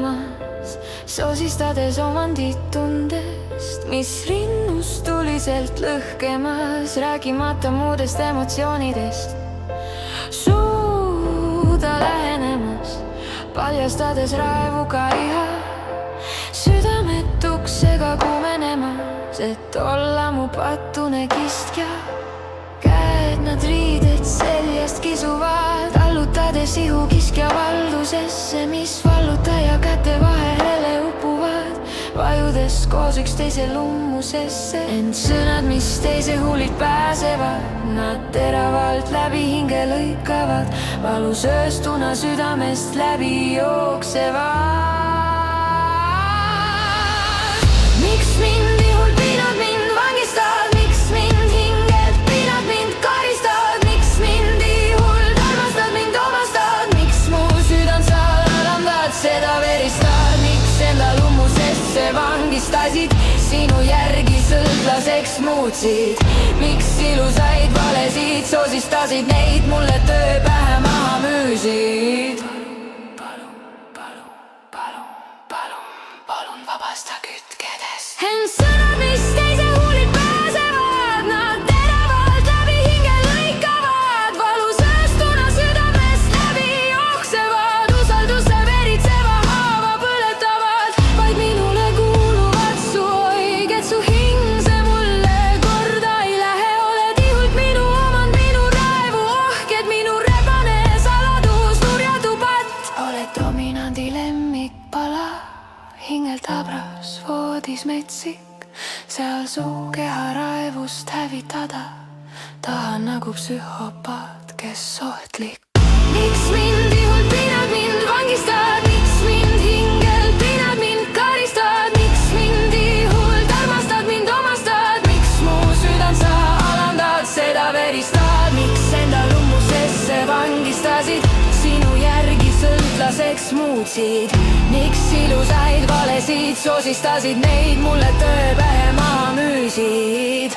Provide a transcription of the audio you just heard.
vabanemas, soosistades omanditundest, mis rinnus tuliselt lõhkemas, räägimata muudest emotsioonidest. Suuda lähenemas, paljastades raevuga iha, südametuks ega kuumenemas, et olla mu patune kistja. Käed nad riided seljast kisuvad, allutades ihu kiskja valdusesse, mis vallutaja käte vahele upuvad, vajudes koos üksteise lummusesse. Ent sõnad, mis teise huulilt pääsevad, nad teravalt läbi hinge lõikavad, valusööstuna südamest läbi jooksevad. Miks mind ihul piinad, mind vangistad, miks mind hingelt piinad, mind karistad, miks mind ihult armastad, mind omastad, miks mu südant sa alandad, seda veristad, miks enda lummusesse vangistasid, sinu järgi sõltlaseks muutsid, miks ilusaid valesid soosistasid, neid mulle töö pähe maha müüsid. Palun vabasta kütkedest. Ent sõnad, mis teise huulilt pääsevad, nad teravalt läbi hinge lõikavad, valusööstuna südamest läbi jooksevad, usalduse veritseva haava põletavad, vaid minule kuuluvad su oiged, su hing, see mulle korda ei lähe, oled ihult minu omand, minu raevu ohked, minu rebane saladus, nurjatu patt, oled dominandi lemmikpala. Hingelt habras, voodis metsik, seal su keha raevust hävitada, tahan nagu psühhopaat, kes ohtlik. Miks mind ihult piinad, mind vangistad, miks mind hingelt piinad, mind karistad, miks mind ihult armastad, mind omastad, miks mu südant sa alandad, seda veristad, miks enda lummusesse vangistasid, sinu järgi sõltlaseks muutsid, miks ilusaid valesid soosistasid, neid mulle töö pähe maha müüsid.